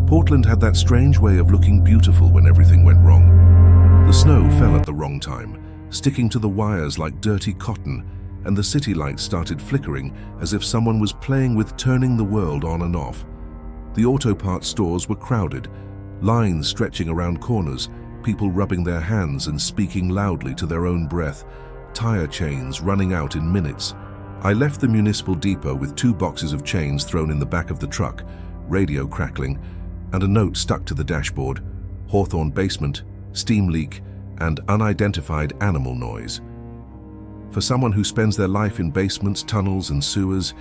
Portland had that strange way of looking beautiful when everything went wrong. The snow fell at the wrong time, sticking to the wires like dirty cotton, and the city lights started flickering as if someone was playing with turning the world on and off. The auto parts stores were crowded, lines stretching around corners, people rubbing their hands and speaking loudly to their own breath, tire chains running out in minutes. I left the municipal depot with 2 boxes of chains thrown in the back of the truck, radio crackling, and a note stuck to the dashboard: Hawthorne basement, steam leak, and unidentified animal noise. For someone who spends their life in basements, tunnels, and sewers,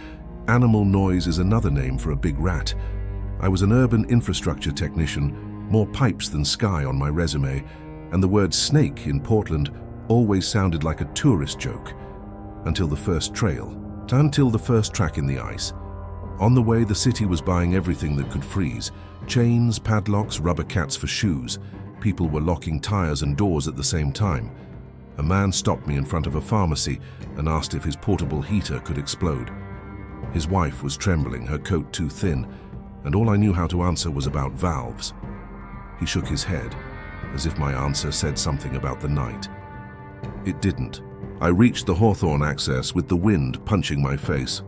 animal noise is another name for a big rat. I was an urban infrastructure technician, more pipes than sky on my resume, and the word snake in Portland always sounded like a tourist joke. Until the first track in the ice. On the way, the city was buying everything that could freeze: chains, padlocks, rubber cats for shoes. People were locking tires and doors at the same time. A man stopped me in front of a pharmacy and asked if his portable heater could explode. His wife was trembling, her coat too thin, and all I knew how to answer was about valves. He shook his head, as if my answer said something about the night. It didn't. I reached the Hawthorne access with the wind punching my face.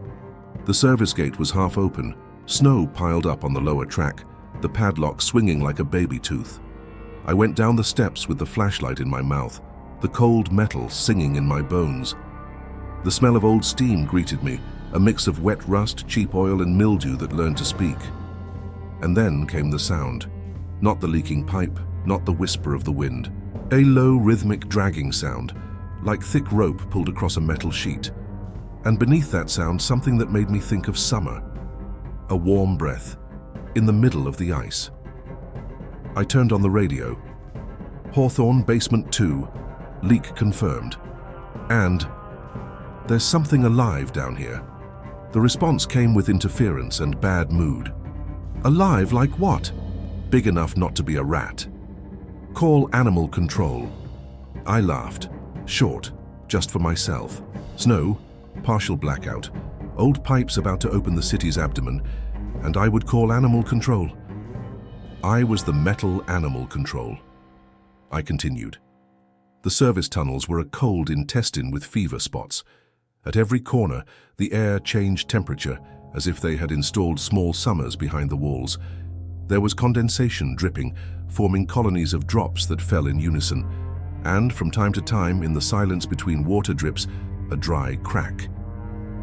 The service gate was half open, snow piled up on the lower track, the padlock swinging like a baby tooth. I went down the steps with the flashlight in my mouth, the cold metal singing in my bones. The smell of old steam greeted me, a mix of wet rust, cheap oil, and mildew that learned to speak. And then came the sound. Not the leaking pipe, not the whisper of the wind. A low, rhythmic dragging sound, like thick rope pulled across a metal sheet. And beneath that sound, something that made me think of summer. A warm breath, in the middle of the ice. I turned on the radio. Hawthorne Basement 2, leak confirmed. And there's something alive down here. The response came with interference and bad mood. Alive like what? Big enough not to be a rat. Call animal control. I laughed. Short, just for myself. Snow, partial blackout, old pipes about to open the city's abdomen, and I would call animal control. I was the metal animal control. I continued. The service tunnels were a cold intestine with fever spots. At every corner, the air changed temperature, as if they had installed small summers behind the walls. There was condensation dripping, forming colonies of drops that fell in unison, and from time to time, in the silence between water drips, a dry crack.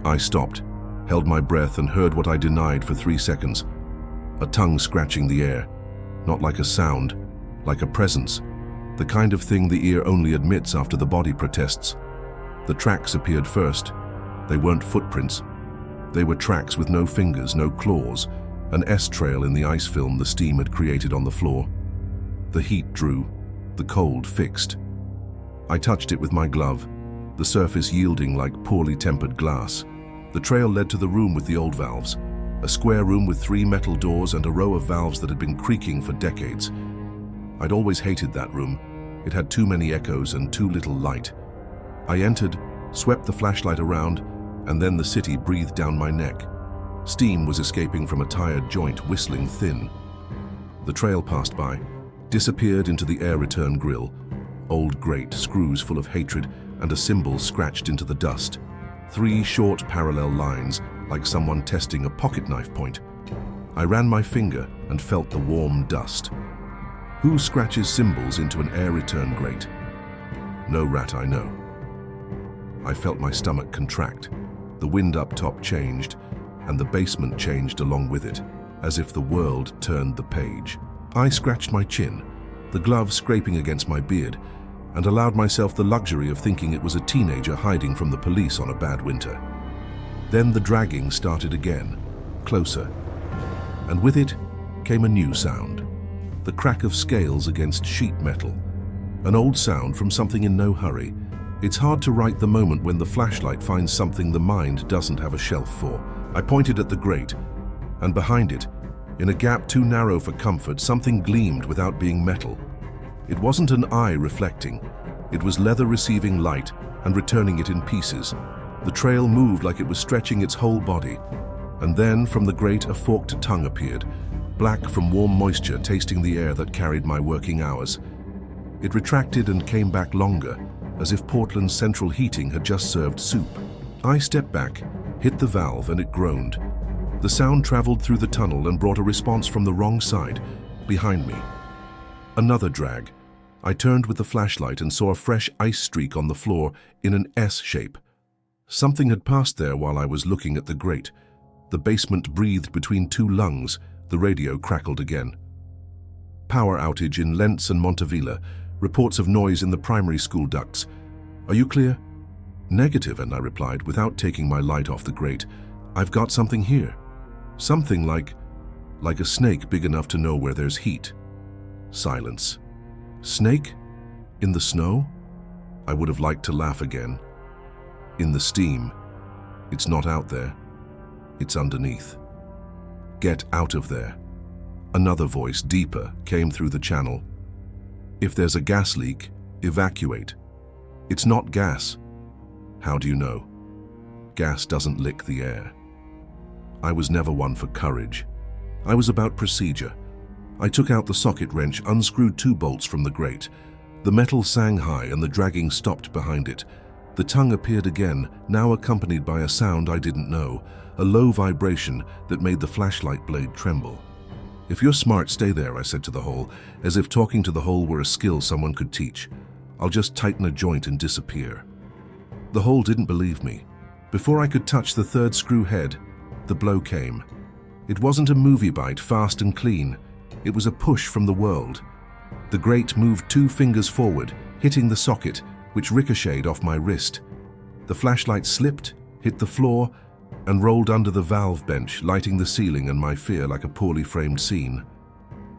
I stopped, held my breath, and heard what I denied for 3 seconds. A tongue scratching the air, not like a sound, like a presence, the kind of thing the ear only admits after the body protests. The tracks appeared first. They weren't footprints. They were tracks with no fingers, no claws, an S-trail in the ice film the steam had created on the floor. The heat drew, the cold fixed. I touched it with my glove, the surface yielding like poorly tempered glass. The trail led to the room with the old valves, a square room with 3 metal doors and a row of valves that had been creaking for decades. I'd always hated that room. It had too many echoes and too little light. I entered, swept the flashlight around, and then the city breathed down my neck. Steam was escaping from a tired joint, whistling thin. The trail passed by, disappeared into the air return grill. Old grate, screws full of hatred, and a symbol scratched into the dust. 3 short parallel lines, like someone testing a pocket knife point. I ran my finger and felt the warm dust. Who scratches symbols into an air return grate? No rat I know. I felt my stomach contract. The wind up top changed, and the basement changed along with it, as if the world turned the page. I scratched my chin, the glove scraping against my beard, and allowed myself the luxury of thinking it was a teenager hiding from the police on a bad winter. Then the dragging started again, closer, and with it came a new sound, the crack of scales against sheet metal, an old sound from something in no hurry. It's hard to write the moment when the flashlight finds something the mind doesn't have a shelf for. I pointed at the grate, and behind it, in a gap too narrow for comfort, something gleamed without being metal. It wasn't an eye reflecting. It was leather receiving light and returning it in pieces. The trail moved like it was stretching its whole body. And then from the grate a forked tongue appeared, black from warm moisture tasting the air that carried my working hours. It retracted and came back longer, as if Portland's central heating had just served soup. I stepped back, hit the valve, and it groaned. The sound traveled through the tunnel and brought a response from the wrong side, behind me. Another drag. I turned with the flashlight and saw a fresh ice streak on the floor in an S shape. Something had passed there while I was looking at the grate. The basement breathed between two lungs. The radio crackled again. Power outage in Lentz and Montevilla. Reports of noise in the primary school ducts. Are you clear? Negative, and I replied without taking my light off the grate. I've got something here. Something like a snake big enough to know where there's heat. Silence. Snake? In the snow? I would have liked to laugh again. In the steam. It's not out there. It's underneath. Get out of there. Another voice, deeper, came through the channel. If there's a gas leak, evacuate. It's not gas. How do you know? Gas doesn't lick the air. I was never one for courage. I was about procedure. I took out the socket wrench, unscrewed 2 bolts from the grate. The metal sang high and the dragging stopped behind it. The tongue appeared again, now accompanied by a sound I didn't know, a low vibration that made the flashlight blade tremble. If you're smart, stay there, I said to the hole, as if talking to the hole were a skill someone could teach. I'll just tighten a joint and disappear. The hole didn't believe me. Before I could touch the 3rd screw head, the blow came. It wasn't a movie bite, fast and clean. It was a push from the world. The grate moved 2 fingers forward, hitting the socket, which ricocheted off my wrist. The flashlight slipped, hit the floor, and rolled under the valve bench, lighting the ceiling and my fear like a poorly framed scene.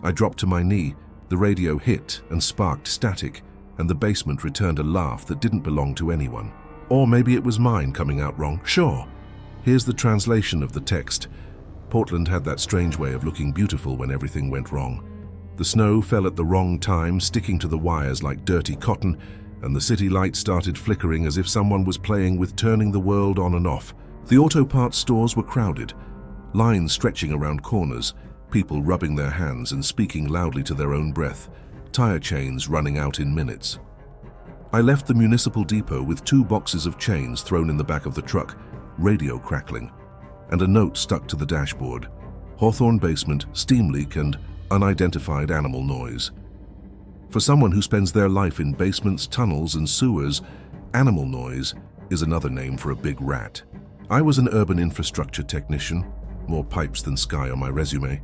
I dropped to my knee, the radio hit and sparked static, and the basement returned a laugh that didn't belong to anyone. Or maybe it was mine coming out wrong. Sure. Here's the translation of the text. Portland had that strange way of looking beautiful when everything went wrong. The snow fell at the wrong time, sticking to the wires like dirty cotton, and the city lights started flickering as if someone was playing with turning the world on and off. The auto parts stores were crowded, lines stretching around corners, people rubbing their hands and speaking loudly to their own breath, tire chains running out in minutes. I left the municipal depot with 2 boxes of chains thrown in the back of the truck, radio crackling, and a note stuck to the dashboard. Hawthorne basement, steam leak, and unidentified animal noise. For someone who spends their life in basements, tunnels, and sewers, animal noise is another name for a big rat. I was an urban infrastructure technician, more pipes than sky on my resume,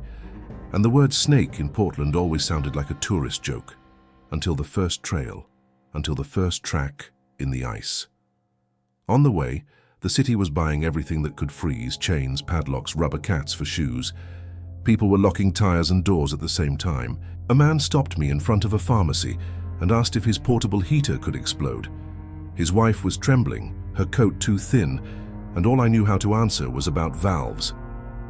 and the word snake in Portland always sounded like a tourist joke, until the first trail, until the first track in the ice. On the way, the city was buying everything that could freeze: chains, padlocks, rubber cats for shoes. People were locking tires and doors at the same time. A man stopped me in front of a pharmacy and asked if his portable heater could explode. His wife was trembling, her coat too thin, and all I knew how to answer was about valves.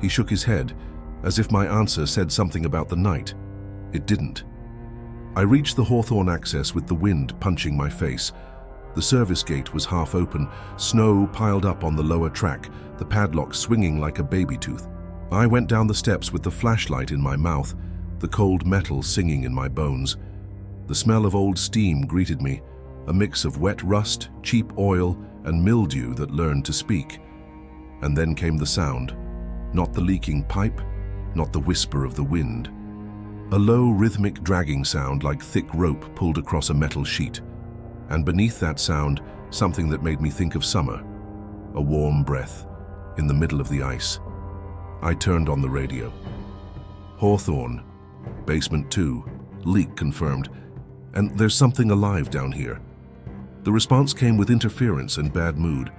He shook his head, as if my answer said something about the night. It didn't. I reached the Hawthorne access with the wind punching my face. The service gate was half open, snow piled up on the lower track, the padlock swinging like a baby tooth. I went down the steps with the flashlight in my mouth, the cold metal singing in my bones. The smell of old steam greeted me, a mix of wet rust, cheap oil, and mildew that learned to speak. And then came the sound, not the leaking pipe, not the whisper of the wind. A low, rhythmic dragging sound like thick rope pulled across a metal sheet. And beneath that sound, something that made me think of summer. A warm breath, in the middle of the ice. I turned on the radio. Hawthorne, basement 2, leak confirmed, and there's something alive down here. The response came with interference and bad mood.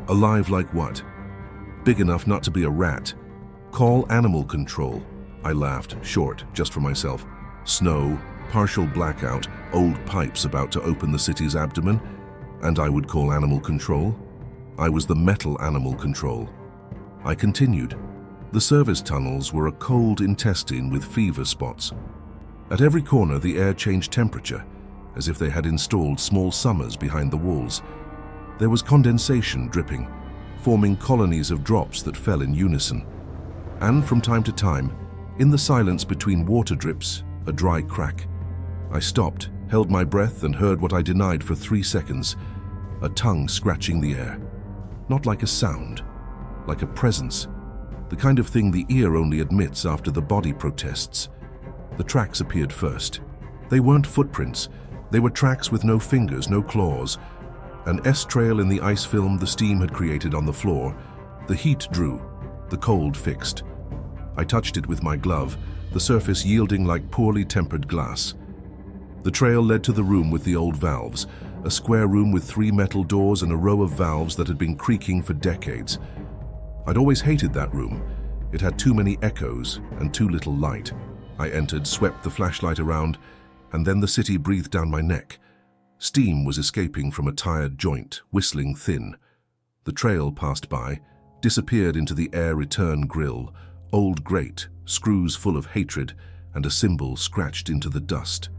Alive like what? Big enough not to be a rat. Call animal control. I laughed, short, just for myself. Snow, partial blackout, old pipes about to open the city's abdomen, and I would call animal control. I was the metal animal control. I continued. The service tunnels were a cold intestine with fever spots. At every corner, the air changed temperature, as if they had installed small summers behind the walls. There was condensation dripping, forming colonies of drops that fell in unison. And from time to time, In the silence between water drips, a dry crack. I stopped, held my breath, and heard what I denied for 3 seconds. A tongue scratching the air. Not like a sound, like a presence. The kind of thing the ear only admits after the body protests. The tracks appeared first. They weren't footprints. They were tracks with no fingers, no claws. An S-trail in the ice film the steam had created on the floor. The heat drew, the cold fixed. I touched it with my glove, the surface yielding like poorly tempered glass. The trail led to the room with the old valves, a square room with 3 metal doors and a row of valves that had been creaking for decades. I'd always hated that room. It had too many echoes and too little light. I entered, swept the flashlight around, and then the city breathed down my neck. Steam was escaping from a tired joint, whistling thin. The trail passed by, disappeared into the air return grill, old grate, screws full of hatred, and a symbol scratched into the dust.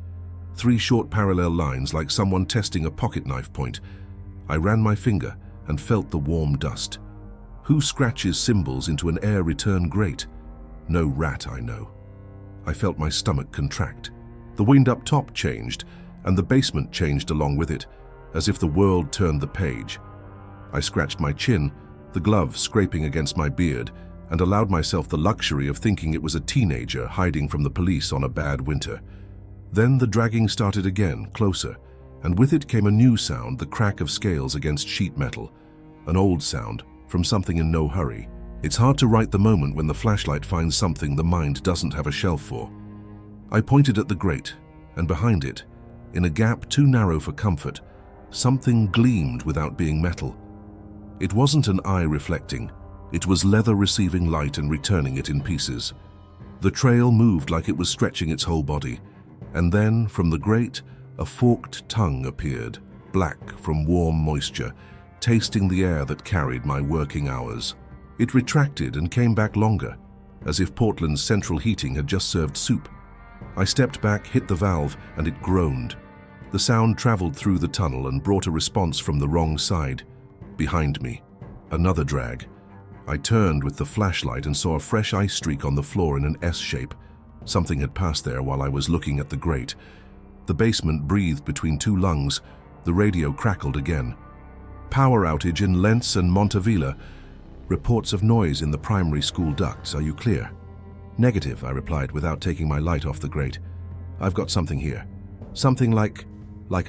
3 short parallel lines like someone testing a pocket knife point. I ran my finger and felt the warm dust. Who scratches symbols into an air return grate? No rat I know. I felt my stomach contract. The wind up top changed, and the basement changed along with it, as if the world turned the page. I scratched my chin, the glove scraping against my beard, and allowed myself the luxury of thinking it was a teenager hiding from the police on a bad winter. Then the dragging started again, closer, and with it came a new sound, the crack of scales against sheet metal. An old sound, from something in no hurry. It's hard to write the moment when the flashlight finds something the mind doesn't have a shelf for. I pointed at the grate, and behind it, in a gap too narrow for comfort, something gleamed without being metal. It wasn't an eye reflecting. It was leather receiving light and returning it in pieces. The trail moved like it was stretching its whole body, and then, from the grate, a forked tongue appeared, black from warm moisture, tasting the air that carried my working hours. It retracted and came back longer, as if Portland's central heating had just served soup. I stepped back, hit the valve, and it groaned. The sound traveled through the tunnel and brought a response from the wrong side. Behind me, another drag. I turned with the flashlight and saw a fresh ice streak on the floor in an S shape. Something had passed there while I was looking at the grate. The basement breathed between 2 lungs. The radio crackled again. Power outage in Lentz and Montevilla. Reports of noise in the primary school ducts. Are you clear? Negative, I replied without taking my light off the grate. I've got something here. Something like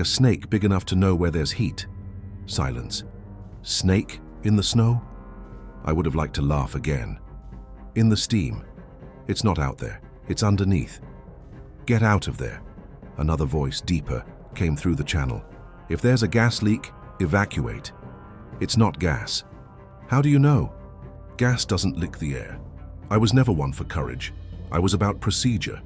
a snake big enough to know where there's heat. Silence. Snake in the snow? I would have liked to laugh again. In the steam. It's not out there. It's underneath. Get out of there. Another voice, deeper, came through the channel. If there's a gas leak, evacuate. It's not gas. How do you know? Gas doesn't lick the air. I was never one for courage. I was about procedure.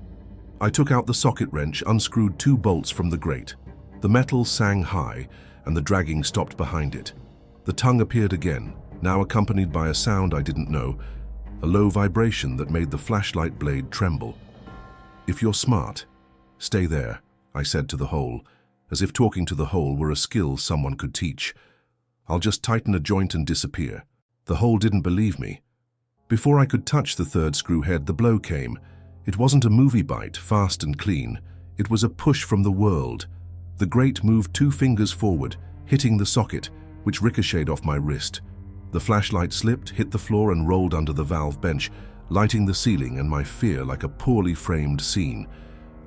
I took out the socket wrench, unscrewed 2 bolts from the grate. The metal sang high, and the dragging stopped behind it. The tongue appeared again, now accompanied by a sound I didn't know, a low vibration that made the flashlight blade tremble. If you're smart, stay there, I said to the hole, as if talking to the hole were a skill someone could teach. I'll just tighten a joint and disappear. The hole didn't believe me. Before I could touch the 3rd screw head, the blow came. It wasn't a movie bite, fast and clean. It was a push from the world. The grate moved 2 fingers forward, hitting the socket, which ricocheted off my wrist. The flashlight slipped, hit the floor and rolled under the valve bench, lighting the ceiling and my fear like a poorly framed scene.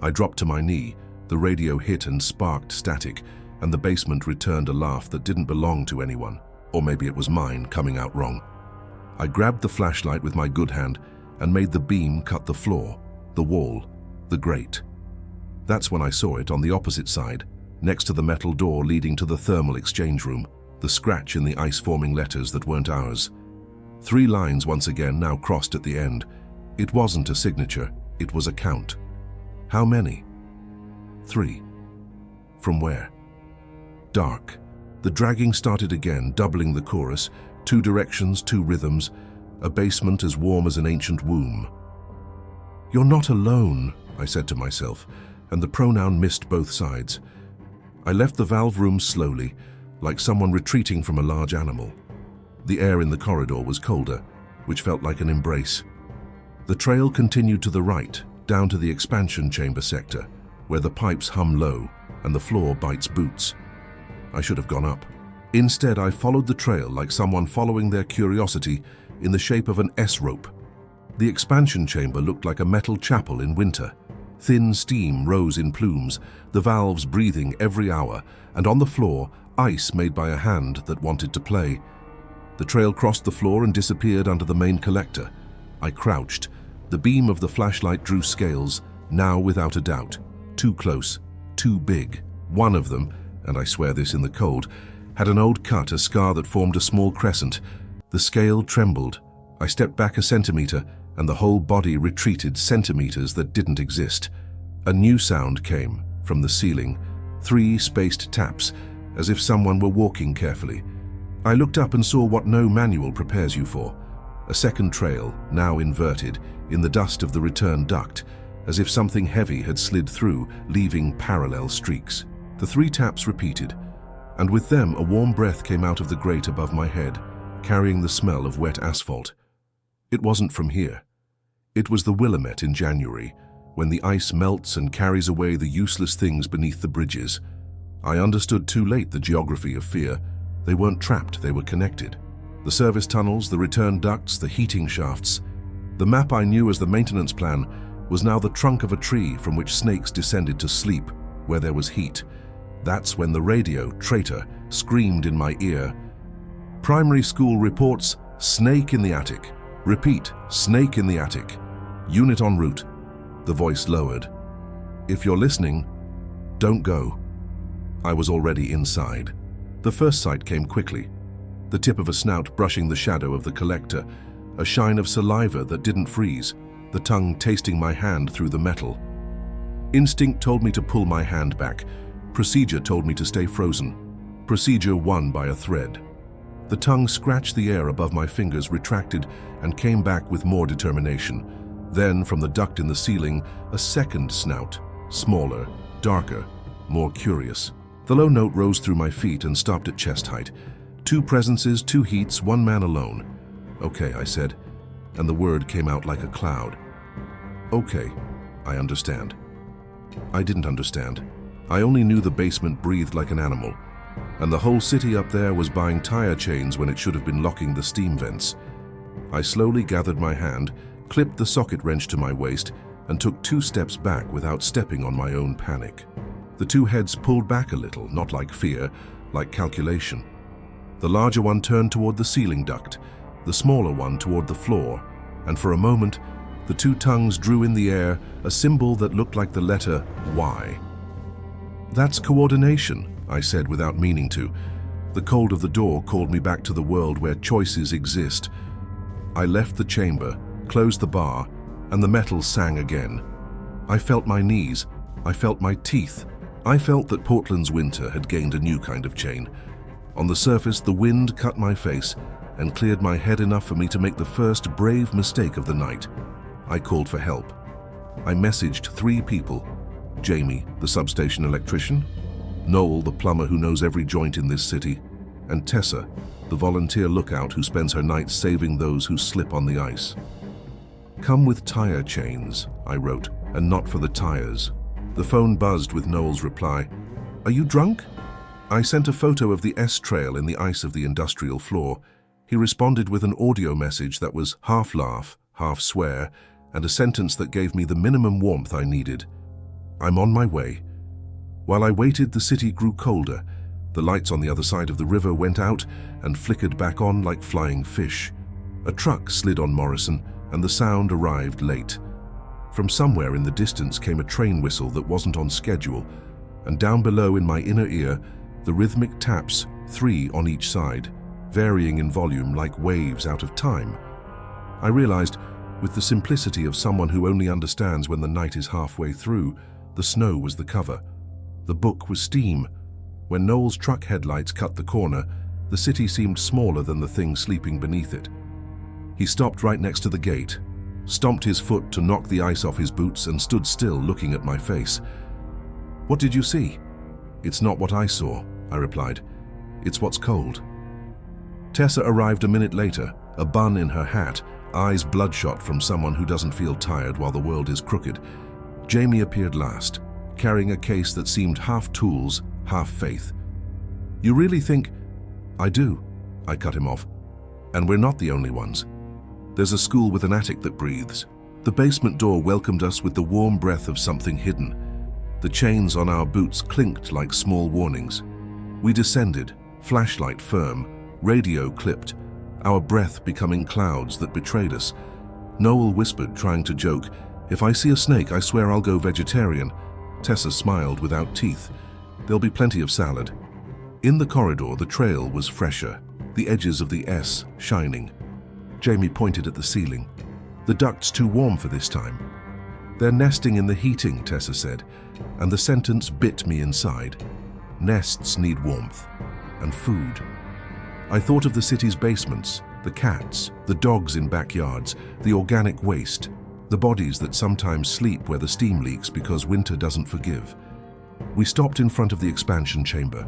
I dropped to my knee, the radio hit and sparked static, and the basement returned a laugh that didn't belong to anyone. Or maybe it was mine, coming out wrong. I grabbed the flashlight with my good hand and made the beam cut the floor, the wall, the grate. That's when I saw it on the opposite side, next to the metal door leading to the thermal exchange room, the scratch in the ice-forming letters that weren't ours. 3 lines once again now crossed at the end. It wasn't a signature, it was a count. How many? 3. From where? Dark. The dragging started again, doubling the chorus, 2 directions, 2 rhythms, a basement as warm as an ancient womb. You're not alone, I said to myself, and the pronoun missed both sides. I left the valve room slowly, like someone retreating from a large animal. The air in the corridor was colder, which felt like an embrace. The trail continued to the right, down to the expansion chamber sector, where the pipes hum low and the floor bites boots. I should have gone up. Instead, I followed the trail like someone following their curiosity in the shape of an S-rope. The expansion chamber looked like a metal chapel in winter. Thin steam rose in plumes, the valves breathing every hour, and on the floor, ice made by a hand that wanted to play. The trail crossed the floor and disappeared under the main collector. I crouched. The beam of the flashlight drew scales, now without a doubt. Too close, too big. One of them, and I swear this in the cold, had an old cut, a scar that formed a small crescent. The scale trembled. I stepped back a centimeter, and the whole body retreated centimeters that didn't exist. A new sound came from the ceiling, 3 spaced taps, as if someone were walking carefully. I looked up and saw what no manual prepares you for. A second trail, now inverted, in the dust of the return duct, as if something heavy had slid through, leaving parallel streaks. The 3 taps repeated, and with them a warm breath came out of the grate above my head, carrying the smell of wet asphalt. It wasn't from here. It was the Willamette in January, when the ice melts and carries away the useless things beneath the bridges. I understood too late the geography of fear. They weren't trapped, they were connected. The service tunnels, the return ducts, the heating shafts. The map I knew as the maintenance plan was now the trunk of a tree from which snakes descended to sleep, where there was heat. That's when the radio, traitor, screamed in my ear. Primary school reports, snake in the attic. Repeat, snake in the attic. Unit en route. The voice lowered. If you're listening, don't go. I was already inside. The first sight came quickly. The tip of a snout brushing the shadow of the collector, a shine of saliva that didn't freeze, the tongue tasting my hand through the metal. Instinct told me to pull my hand back. Procedure told me to stay frozen. Procedure won by a thread. The tongue scratched the air above my fingers, retracted, and came back with more determination. Then, from the duct in the ceiling, a second snout, smaller, darker, more curious. The low note rose through my feet and stopped at chest height. 2 presences, 2 heats, 1 man alone. Okay, I said, and the word came out like a cloud. Okay, I understand. I didn't understand. I only knew the basement breathed like an animal, and the whole city up there was buying tire chains when it should have been locking the steam vents. I slowly gathered my hand, clipped the socket wrench to my waist, and took 2 steps back without stepping on my own panic. The 2 heads pulled back a little, not like fear, like calculation. The larger one turned toward the ceiling duct, the smaller one toward the floor, and for a moment, the 2 tongues drew in the air a symbol that looked like the letter Y. That's coordination, I said without meaning to. The cold of the door called me back to the world where choices exist. I left the chamber, closed the bar, and the metal sang again. I felt my knees. I felt my teeth. I felt that Portland's winter had gained a new kind of chain. On the surface, the wind cut my face and cleared my head enough for me to make the first brave mistake of the night. I called for help. I messaged 3 people. Jamie, the substation electrician, Noel, the plumber who knows every joint in this city, and Tessa, the volunteer lookout who spends her nights saving those who slip on the ice. Come with tire chains, I wrote, and not for the tires. The phone buzzed with Noel's reply. Are you drunk? I sent a photo of the S-trail in the ice of the industrial floor. He responded with an audio message that was half laugh, half swear, and a sentence that gave me the minimum warmth I needed. I'm on my way. While I waited, the city grew colder. The lights on the other side of the river went out and flickered back on like flying fish. A truck slid on Morrison, and the sound arrived late. From somewhere in the distance came a train whistle that wasn't on schedule, and down below in my inner ear, the rhythmic taps, 3 on each side, varying in volume like waves out of time. I realized, with the simplicity of someone who only understands when the night is halfway through, the snow was the cover. The book was steam. When Noel's truck headlights cut the corner, the city seemed smaller than the thing sleeping beneath it. He stopped right next to the gate, stomped his foot to knock the ice off his boots, and stood still looking at my face. What did you see? It's not what I saw, I replied. It's what's cold. Tessa arrived a minute later, a bun in her hat, eyes bloodshot from someone who doesn't feel tired while the world is crooked. Jamie appeared last, carrying a case that seemed half tools, half faith. "You really think—" "I do," I cut him off. "And we're not the only ones. There's a school with an attic that breathes." The basement door welcomed us with the warm breath of something hidden. The chains on our boots clinked like small warnings. We descended, flashlight firm, radio clipped, our breath becoming clouds that betrayed us. Noel whispered, trying to joke, "If I see a snake, I swear I'll go vegetarian." Tessa smiled without teeth. "There'll be plenty of salad." In the corridor, the trail was fresher, the edges of the S shining. Jamie pointed at the ceiling. "The duct's too warm for this time." "They're nesting in the heating," Tessa said, and the sentence bit me inside. Nests need warmth and food. I thought of the city's basements, the cats, the dogs in backyards, the organic waste, the bodies that sometimes sleep where the steam leaks because winter doesn't forgive. We stopped in front of the expansion chamber.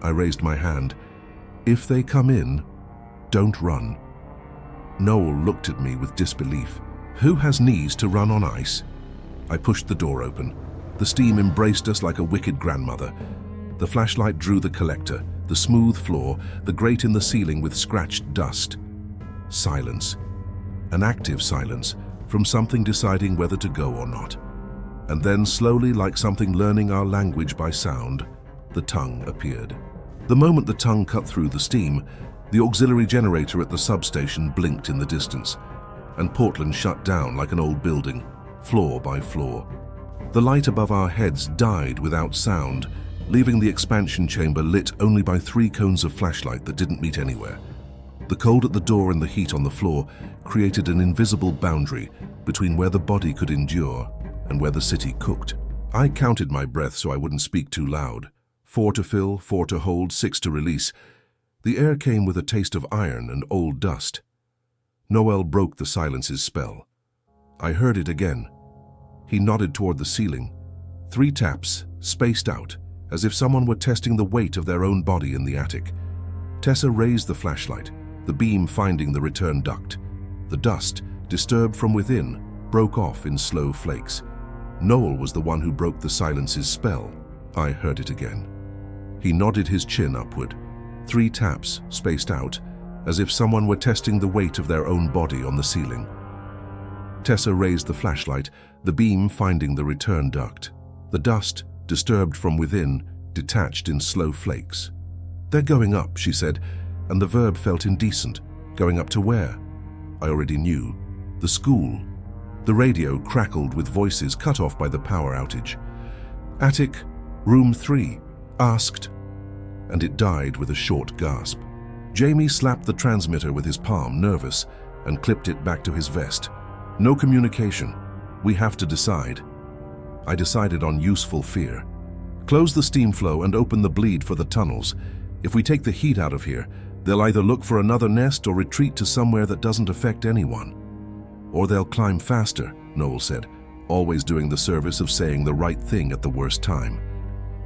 I raised my hand. "If they come in, don't run." Noel looked at me with disbelief. "Who has knees to run on ice?" I pushed the door open. The steam embraced us like a wicked grandmother. The flashlight drew the collector, the smooth floor, the grate in the ceiling with scratched dust. Silence. An active silence, from something deciding whether to go or not. And then slowly, like something learning our language by sound, the tongue appeared. The moment the tongue cut through the steam, the auxiliary generator at the substation blinked in the distance, and Portland shut down like an old building, floor by floor. The light above our heads died without sound, leaving the expansion chamber lit only by 3 cones of flashlight that didn't meet anywhere. The cold at the door and the heat on the floor created an invisible boundary between where the body could endure and where the city cooked. I counted my breath so I wouldn't speak too loud. 4 to fill, 4 to hold, 6 to release. The air came with a taste of iron and old dust. Noel broke the silence's spell. I heard it again. He nodded toward the ceiling. 3 taps, spaced out, as if someone were testing the weight of their own body in the attic. Tessa raised the flashlight, the beam finding the return duct. The dust, disturbed from within, broke off in slow flakes. Noel was the one who broke the silence's spell. I heard it again. He nodded his chin upward. 3 taps, spaced out, as if someone were testing the weight of their own body on the ceiling. Tessa raised the flashlight, the beam finding the return duct. The dust, disturbed from within, detached in slow flakes. "They're going up," she said, and the verb felt indecent. Going up to where? I already knew. The school. The radio crackled with voices cut off by the power outage. "Attic, room 3, asked," and it died with a short gasp. Jamie slapped the transmitter with his palm, nervous, and clipped it back to his vest. "No communication. We have to decide." I decided on useful fear. "Close the steam flow and open the bleed for the tunnels. If we take the heat out of here, they'll either look for another nest or retreat to somewhere that doesn't affect anyone. Or they'll climb faster," Noel said, always doing the service of saying the right thing at the worst time.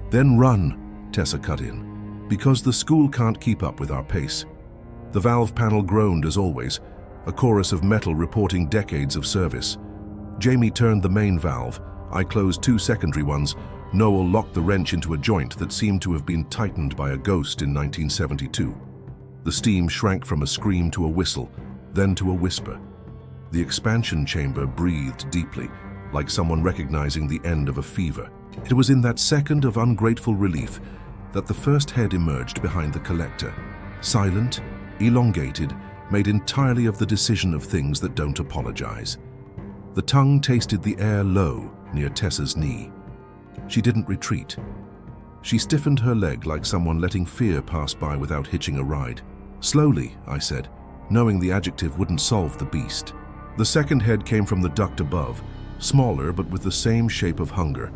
"Then run," Tessa cut in, "because the school can't keep up with our pace." The valve panel groaned as always, a chorus of metal reporting decades of service. Jamie turned the main valve. I closed 2 secondary ones. Noel locked the wrench into a joint that seemed to have been tightened by a ghost in 1972. The steam shrank from a scream to a whistle, then to a whisper. The expansion chamber breathed deeply, like someone recognizing the end of a fever. It was in that second of ungrateful relief that the first head emerged behind the collector. Silent, elongated, made entirely of the decision of things that don't apologize. The tongue tasted the air low near Tessa's knee. She didn't retreat. She stiffened her leg like someone letting fear pass by without hitching a ride. "Slowly," I said, knowing the adjective wouldn't solve the beast. The second head came from the duct above, smaller but with the same shape of hunger,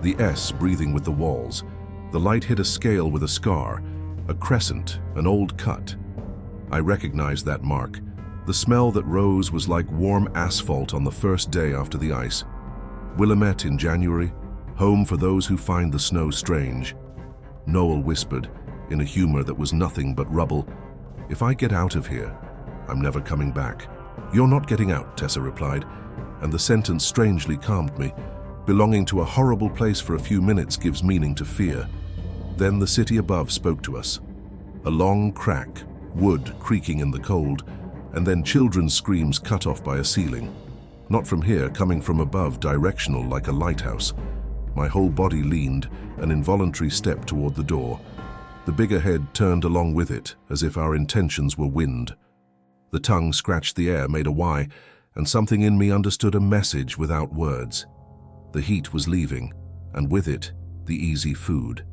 the S breathing with the walls. The light hit a scale with a scar, a crescent, an old cut. I recognized that mark. The smell that rose was like warm asphalt on the first day after the ice. Willamette in January, home for those who find the snow strange. Noel whispered, in a humor that was nothing but rubble, "If I get out of here, I'm never coming back." "You're not getting out," Tessa replied, and the sentence strangely calmed me. Belonging to a horrible place for a few minutes gives meaning to fear. Then the city above spoke to us. A long crack, wood creaking in the cold, and then children's screams cut off by a ceiling. Not from here, coming from above, directional like a lighthouse. My whole body leaned, an involuntary step toward the door. The bigger head turned along with it, as if our intentions were wind. The tongue scratched the air, made a Y, and something in me understood a message without words. The heat was leaving, and with it, the easy food.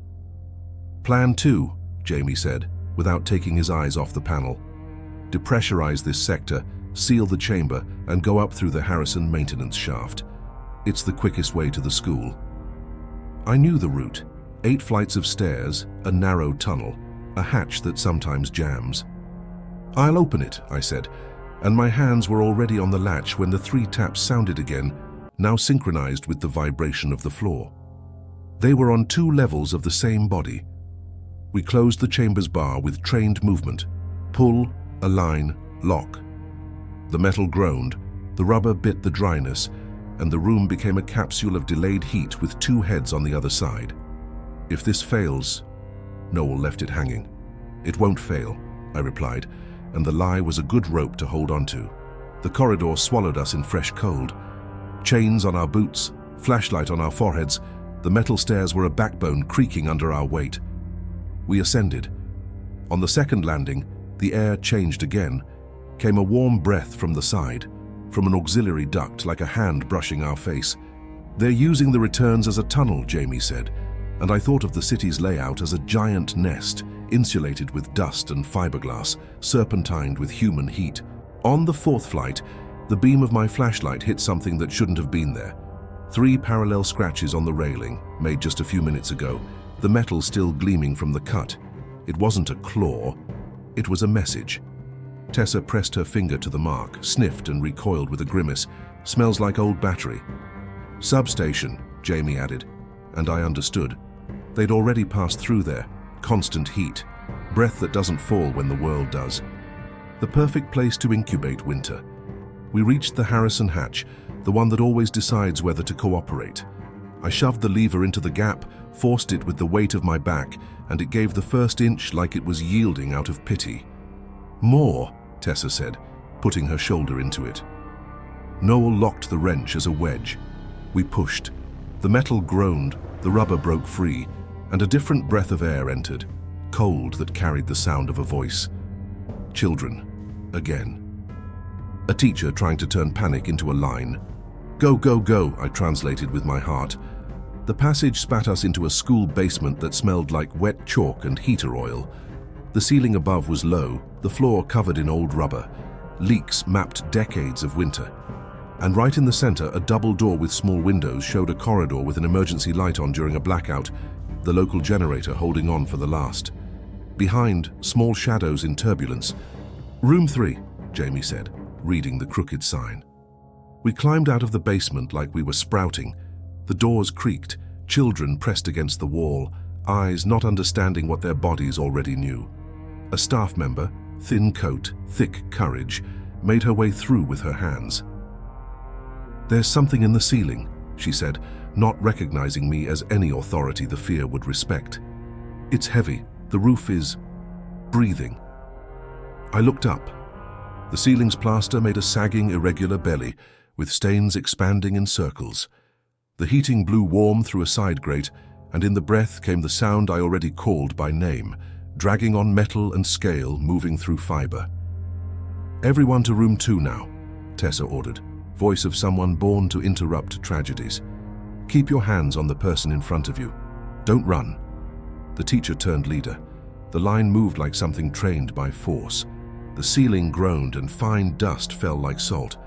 "Plan 2, Jamie said, without taking his eyes off the panel. "Depressurize this sector, seal the chamber, and go up through the Harrison maintenance shaft. It's the quickest way to the school." I knew the route. 8 flights of stairs, a narrow tunnel, a hatch that sometimes jams. "I'll open it," I said, and my hands were already on the latch when the 3 taps sounded again, now synchronized with the vibration of the floor. They were on 2 levels of the same body. We closed the chamber's bar with trained movement. Pull, align, lock. The metal groaned, the rubber bit the dryness, and the room became a capsule of delayed heat with 2 heads on the other side. "If this fails..." Noel left it hanging. "It won't fail," I replied, and the lie was a good rope to hold onto. The corridor swallowed us in fresh cold. Chains on our boots, flashlight on our foreheads, the metal stairs were a backbone creaking under our weight. We ascended. On the second landing, the air changed again. Came a warm breath from the side, from an auxiliary duct like a hand brushing our face. "They're using the returns as a tunnel," Jamie said, and I thought of the city's layout as a giant nest, insulated with dust and fiberglass, serpentined with human heat. On the 4th flight, the beam of my flashlight hit something that shouldn't have been there. 3 parallel scratches on the railing, made just a few minutes ago, the metal still gleaming from the cut. It wasn't a claw, it was a message. Tessa pressed her finger to the mark, sniffed and recoiled with a grimace. "Smells like old battery." "Substation," Jamie added, and I understood. They'd already passed through there. Constant heat. Breath that doesn't fall when the world does. The perfect place to incubate winter. We reached the Harrison hatch, the one that always decides whether to cooperate. I shoved the lever into the gap, forced it with the weight of my back, and it gave the first inch like it was yielding out of pity. "More," Tessa said, putting her shoulder into it. Noel locked the wrench as a wedge. We pushed. The metal groaned, the rubber broke free, and a different breath of air entered, cold that carried the sound of a voice. Children. Again. A teacher trying to turn panic into a line. "Go, go, go," I translated with my heart. The passage spat us into a school basement that smelled like wet chalk and heater oil. The ceiling above was low, the floor covered in old rubber. Leaks mapped decades of winter. And right in the center, a double door with small windows showed a corridor with an emergency light on during a blackout, the local generator holding on for the last. Behind, small shadows in turbulence. "Room 3, Jamie said, reading the crooked sign. We climbed out of the basement like we were sprouting. The doors creaked, children pressed against the wall, eyes not understanding what their bodies already knew. A staff member, thin coat, thick courage, made her way through with her hands. "There's something in the ceiling," she said, not recognizing me as any authority the fear would respect. "It's heavy. The roof is breathing." I looked up. The ceiling's plaster made a sagging, irregular belly, with stains expanding in circles. The heating blew warm through a side grate, and in the breath came the sound I already called by name, dragging on metal and scale, moving through fiber. "Everyone to room 2 now," Tessa ordered, voice of someone born to interrupt tragedies. "Keep your hands on the person in front of you. Don't run." The teacher turned leader. The line moved like something trained by force. The ceiling groaned and fine dust fell like salt.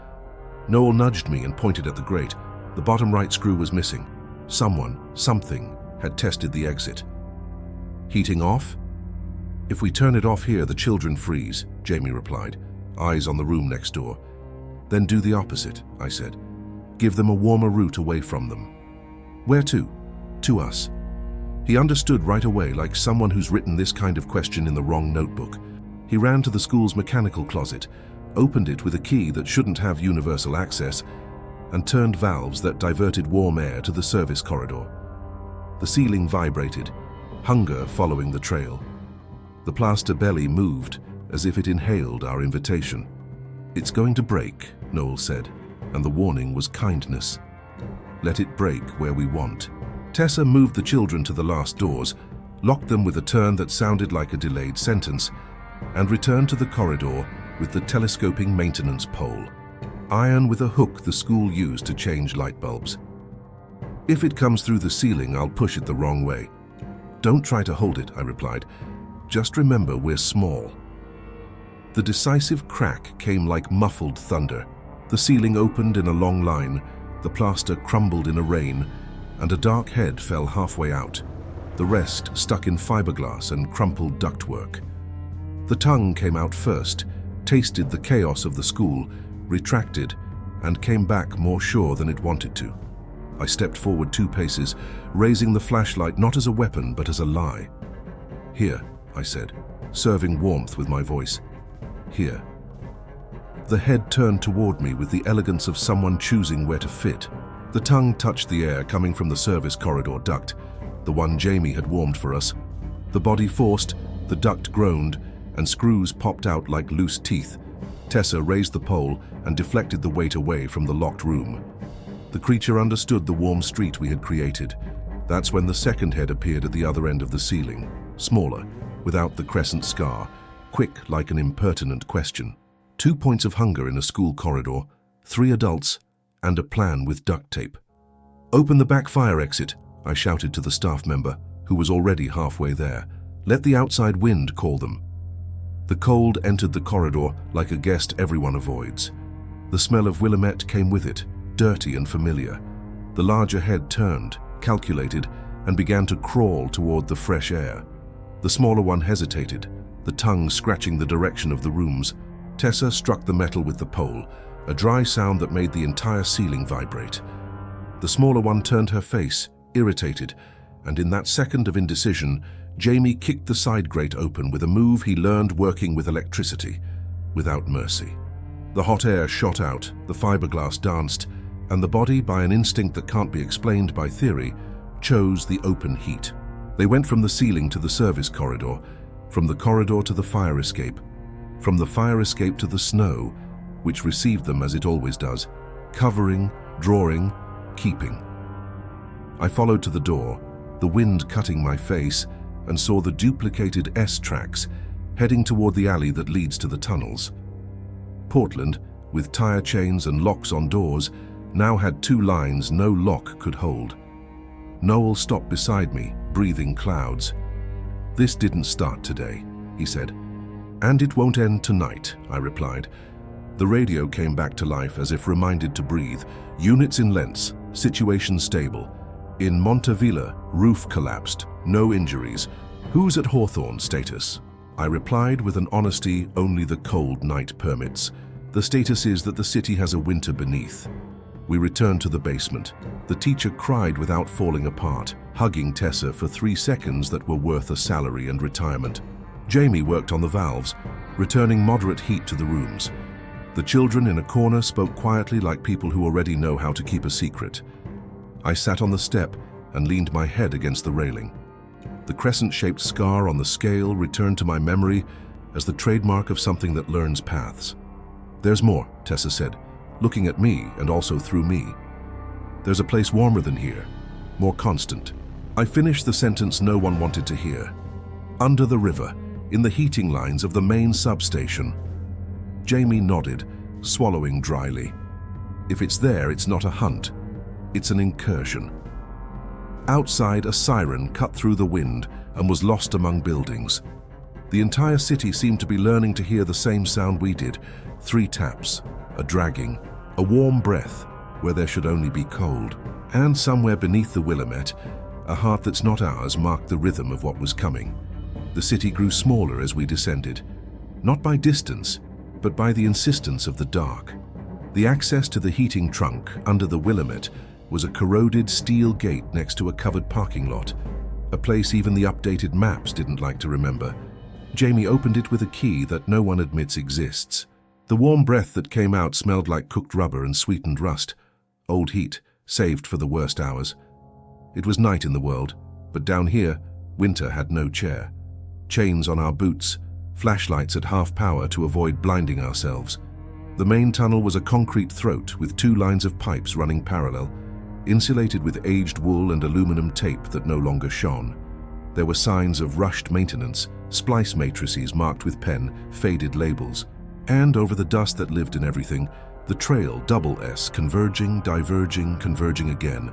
Noel nudged me and pointed at the grate. The bottom right screw was missing. Something, had tested the exit. "Heating off?" "If we turn it off here, the children freeze," Jamie replied, eyes on the room next door. "Then do the opposite," I said. "Give them a warmer route away from them." "Where to?" "To us." He understood right away, like someone who's written this kind of question in the wrong notebook. He ran to the school's mechanical closet, opened it with a key that shouldn't have universal access, and turned valves that diverted warm air to the service corridor. The ceiling vibrated, hunger following the trail. The plaster belly moved as if it inhaled our invitation. "It's going to break," Noel said, and the warning was kindness. "Let it break where we want." Tessa moved the children to the last doors, locked them with a turn that sounded like a delayed sentence, and returned to the corridor with the telescoping maintenance pole, iron with a hook the school used to change light bulbs. "If it comes through the ceiling, I'll push it the wrong way." "Don't try to hold it," I replied. "Just remember we're small." The decisive crack came like muffled thunder. The ceiling opened in a long line, the plaster crumbled in a rain, and a dark head fell halfway out, the rest stuck in fiberglass and crumpled ductwork. The tongue came out first, tasted the chaos of the school, retracted, and came back more sure than it wanted to. I stepped forward 2 paces, raising the flashlight not as a weapon but as a lie. "Here," I said, serving warmth with my voice. "Here." The head turned toward me with the elegance of someone choosing where to fit. The tongue touched the air coming from the service corridor duct, the one Jamie had warmed for us. The body forced, the duct groaned, and screws popped out like loose teeth. Tessa raised the pole and deflected the weight away from the locked room. The creature understood the warm street we had created. That's when the second head appeared at the other end of the ceiling, smaller, without the crescent scar, quick like an impertinent question. 2 points of hunger in a school corridor, 3 adults, and a plan with duct tape. "Open the back fire exit," I shouted to the staff member, who was already halfway there. "Let the outside wind call them." The cold entered the corridor like a guest everyone avoids. The smell of Willamette came with it, dirty and familiar. The larger head turned, calculated, and began to crawl toward the fresh air. The smaller one hesitated, the tongue scratching the direction of the rooms. Tessa struck the metal with the pole, a dry sound that made the entire ceiling vibrate. The smaller one turned her face, irritated, and in that second of indecision, Jamie kicked the side grate open with a move he learned working with electricity, without mercy. The hot air shot out, the fiberglass danced, and the body, by an instinct that can't be explained by theory, chose the open heat. They went from the ceiling to the service corridor, from the corridor to the fire escape, from the fire escape to the snow, which received them as it always does, covering, drawing, keeping. I followed to the door, the wind cutting my face, and saw the duplicated S tracks heading toward the alley that leads to the tunnels. Portland, with tire chains and locks on doors, now had 2 lines no lock could hold. Noel stopped beside me, breathing clouds. "This didn't start today," he said. "And it won't end tonight," I replied. The radio came back to life as if reminded to breathe. "Units in Lentz, situation stable. In Montevilla, roof collapsed, no injuries. Who's at Hawthorne status?" I replied with an honesty only the cold night permits. "The status is that the city has a winter beneath." We returned to the basement. The teacher cried without falling apart, hugging Tessa for 3 seconds that were worth a salary and retirement. Jamie worked on the valves, returning moderate heat to the rooms. The children in a corner spoke quietly like people who already know how to keep a secret. I sat on the step and leaned my head against the railing. The crescent-shaped scar on the scale returned to my memory as the trademark of something that learns paths. "There's more," Tessa said, looking at me and also through me. "There's a place warmer than here, more constant." I finished the sentence no one wanted to hear. "Under the river, in the heating lines of the main substation." Jamie nodded, swallowing dryly. "If it's there, it's not a hunt. It's an incursion." Outside, a siren cut through the wind and was lost among buildings. The entire city seemed to be learning to hear the same sound we did. 3 taps, a dragging, a warm breath where there should only be cold. And somewhere beneath the Willamette, a heart that's not ours marked the rhythm of what was coming. The city grew smaller as we descended, not by distance, but by the insistence of the dark. The access to the heating trunk under the Willamette was a corroded steel gate next to a covered parking lot, a place even the updated maps didn't like to remember. Jamie opened it with a key that no one admits exists. The warm breath that came out smelled like cooked rubber and sweetened rust. Old heat, saved for the worst hours. It was night in the world, but down here, winter had no chair. Chains on our boots, flashlights at half power to avoid blinding ourselves. The main tunnel was a concrete throat with 2 lines of pipes running parallel, insulated with aged wool and aluminum tape that no longer shone. There were signs of rushed maintenance, splice matrices marked with pen, faded labels, and over the dust that lived in everything, the trail double S, converging, diverging, converging again,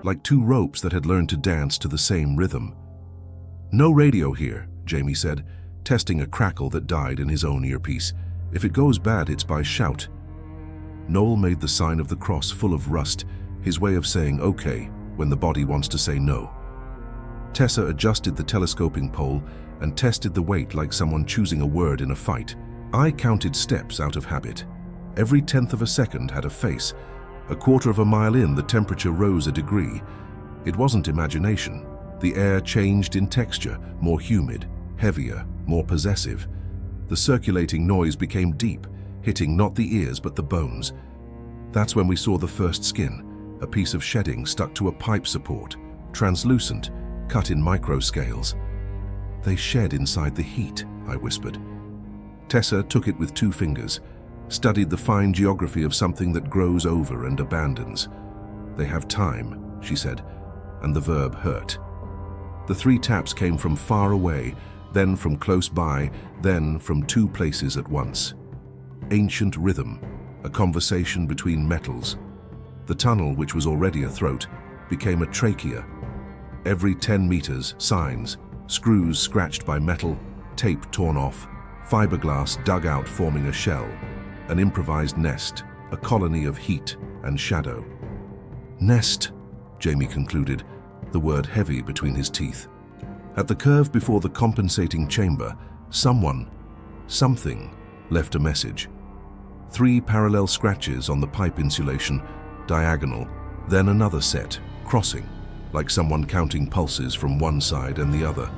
like 2 ropes that had learned to dance to the same rhythm. "No radio here," Jamie said, testing a crackle that died in his own earpiece. "If it goes bad, it's by shout." Noel made the sign of the cross full of rust, his way of saying okay when the body wants to say no. Tessa adjusted the telescoping pole and tested the weight like someone choosing a word in a fight. I counted steps out of habit. Every 1/10 of a second had a face. A 1/4 of a mile in, the temperature rose a degree. It wasn't imagination. The air changed in texture, more humid, heavier, more possessive. The circulating noise became deep, hitting not the ears but the bones. That's when we saw the first skin, a piece of shedding stuck to a pipe support, translucent, cut in micro scales. "They shed inside the heat," I whispered. Tessa took it with 2 fingers, studied the fine geography of something that grows over and abandons. "They have time," she said, and the verb hurt. The 3 taps came from far away, then from close by, then from 2 places at once. Ancient rhythm, a conversation between metals. The tunnel, which was already a throat, became a trachea. Every 10 meters, signs, screws scratched by metal, tape torn off, fiberglass dug out forming a shell, an improvised nest, a colony of heat and shadow. "Nest," Jamie concluded, the word heavy between his teeth. At the curve before the compensating chamber, something left a message. 3 parallel scratches on the pipe insulation, diagonal, then another set, crossing, like someone counting pulses from one side and the other.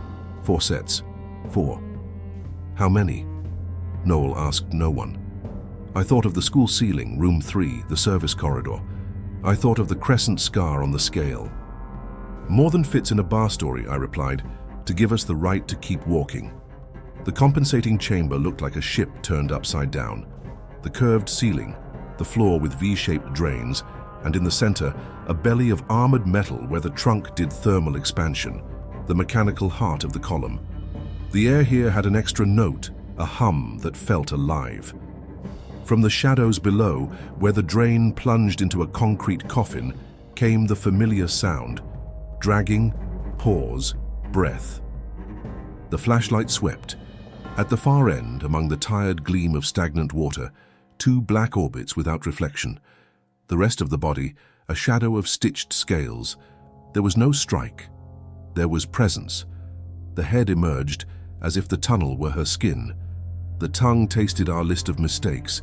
4 sets. 4. "How many?" Noel asked no one. I thought of the school ceiling, room 3, the service corridor. I thought of the crescent scar on the scale. "More than fits in a bar story," I replied, "to give us the right to keep walking." The compensating chamber looked like a ship turned upside down. The curved ceiling, the floor with V-shaped drains, and in the center, a belly of armored metal where the trunk did thermal expansion, the mechanical heart of the column. The air here had an extra note, a hum that felt alive. From the shadows below, where the drain plunged into a concrete coffin, came the familiar sound: dragging, pause, breath. The flashlight swept. At the far end, among the tired gleam of stagnant water, 2 black orbits without reflection. The rest of the body, a shadow of stitched scales. There was no strike. There was presence. The head emerged, as if the tunnel were her skin. The tongue tasted our list of mistakes.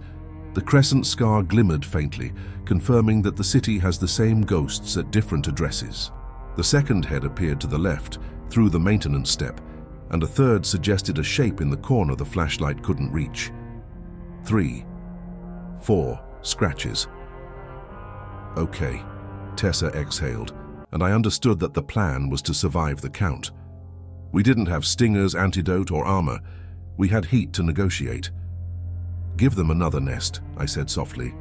The crescent scar glimmered faintly, confirming that the city has the same ghosts at different addresses. The second head appeared to the left, through the maintenance step, and a third suggested a shape in the corner the flashlight couldn't reach. 3, 4 scratches. "Okay," Tessa exhaled, and I understood that the plan was to survive the count. We didn't have stingers, antidote, or armor. We had heat to negotiate. "Give them another nest," I said softly.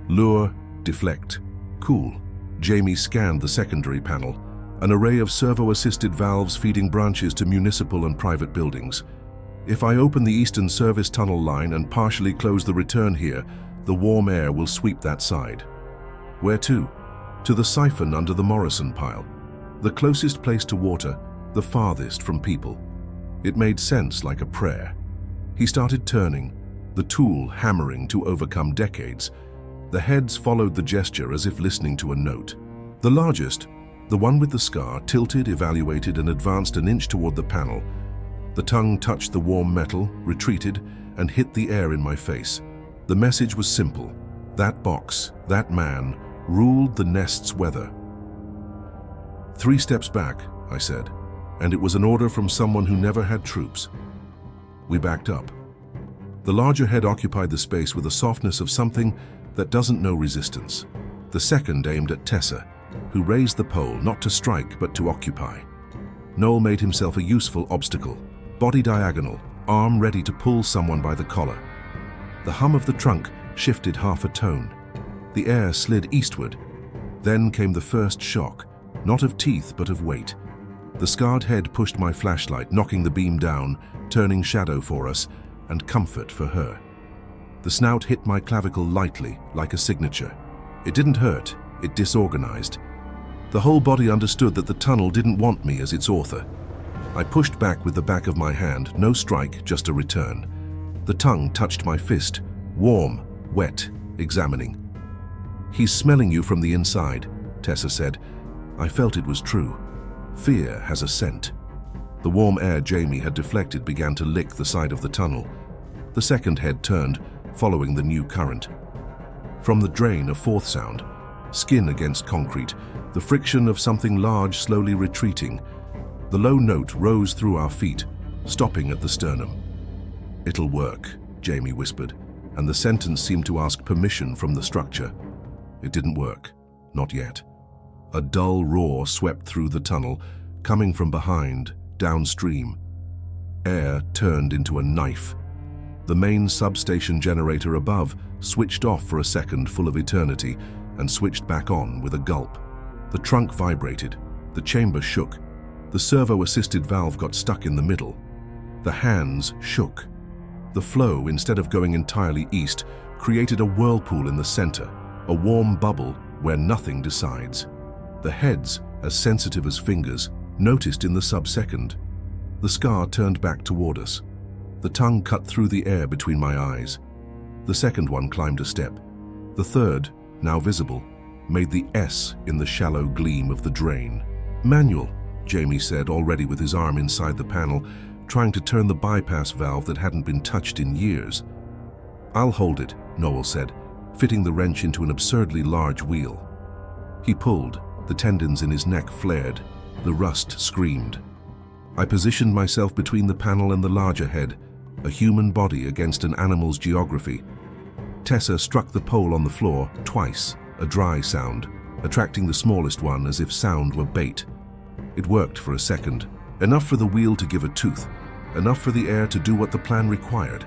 "Lure, deflect, cool." Jamie scanned the secondary panel, an array of servo-assisted valves feeding branches to municipal and private buildings. "If I open the eastern service tunnel line and partially close the return here, the warm air will sweep that side." "Where to?" "To the siphon under the Morrison pile. The closest place to water, the farthest from people." It made sense like a prayer. He started turning, the tool hammering to overcome decades. The heads followed the gesture as if listening to a note. The largest, the one with the scar, tilted, evaluated, and advanced an inch toward the panel. The tongue touched the warm metal, retreated, and hit the air in my face. The message was simple. That box, that man, ruled the nest's weather. "3 steps back," I said, and it was an order from someone who never had troops. We backed up. The larger head occupied the space with the softness of something that doesn't know resistance. The second aimed at Tessa, who raised the pole not to strike but to occupy. Noel made himself a useful obstacle, body diagonal, arm ready to pull someone by the collar. The hum of the trunk shifted half a tone. The air slid eastward. Then came the first shock, not of teeth but of weight. The scarred head pushed my flashlight, knocking the beam down, turning shadow for us, and comfort for her. The snout hit my clavicle lightly, like a signature. It didn't hurt, it disorganized. The whole body understood that the tunnel didn't want me as its author. I pushed back with the back of my hand, no strike, just a return. The tongue touched my fist, warm, wet, examining. "He's smelling you from the inside," Tessa said. I felt it was true. Fear has a scent. The warm air Jamie had deflected began to lick the side of the tunnel. The second head turned, following the new current. From the drain, a fourth sound. Skin against concrete, the friction of something large slowly retreating. The low note rose through our feet, stopping at the sternum. "It'll work," Jamie whispered, and the sentence seemed to ask permission from the structure. It didn't work. Not yet. A dull roar swept through the tunnel, coming from behind, downstream. Air turned into a knife. The main substation generator above switched off for a second full of eternity and switched back on with a gulp. The trunk vibrated. The chamber shook. The servo-assisted valve got stuck in the middle. The hands shook. The flow, instead of going entirely east, created a whirlpool in the center, a warm bubble where nothing decides. The heads, as sensitive as fingers, noticed in the sub-second. The scar turned back toward us. The tongue cut through the air between my eyes. The second one climbed a step. The third, now visible, made the S in the shallow gleam of the drain. "Manual," Jamie said, already with his arm inside the panel, trying to turn the bypass valve that hadn't been touched in years. "I'll hold it," Noel said, fitting the wrench into an absurdly large wheel. He pulled. The tendons in his neck flared. The rust screamed. I positioned myself between the panel and the larger head, a human body against an animal's geography. Tessa struck the pole on the floor twice, a dry sound, attracting the smallest one as if sound were bait. It worked for a second, enough for the wheel to give a tooth, enough for the air to do what the plan required.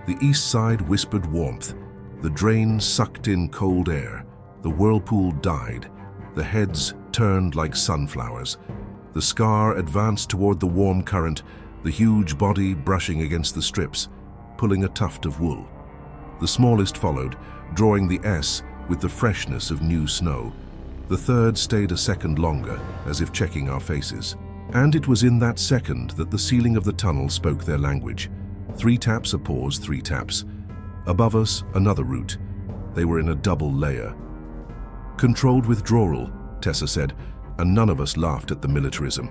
The east side whispered warmth. The drain sucked in cold air. The whirlpool died. The heads turned like sunflowers. The scar advanced toward the warm current, the huge body brushing against the strips, pulling a tuft of wool. The smallest followed, drawing the S with the freshness of new snow. The third stayed a second longer, as if checking our faces. And it was in that second that the ceiling of the tunnel spoke their language. 3 taps, a pause, 3 taps. Above us, another route. They were in a double layer. "Controlled withdrawal," Tessa said, and none of us laughed at the militarism.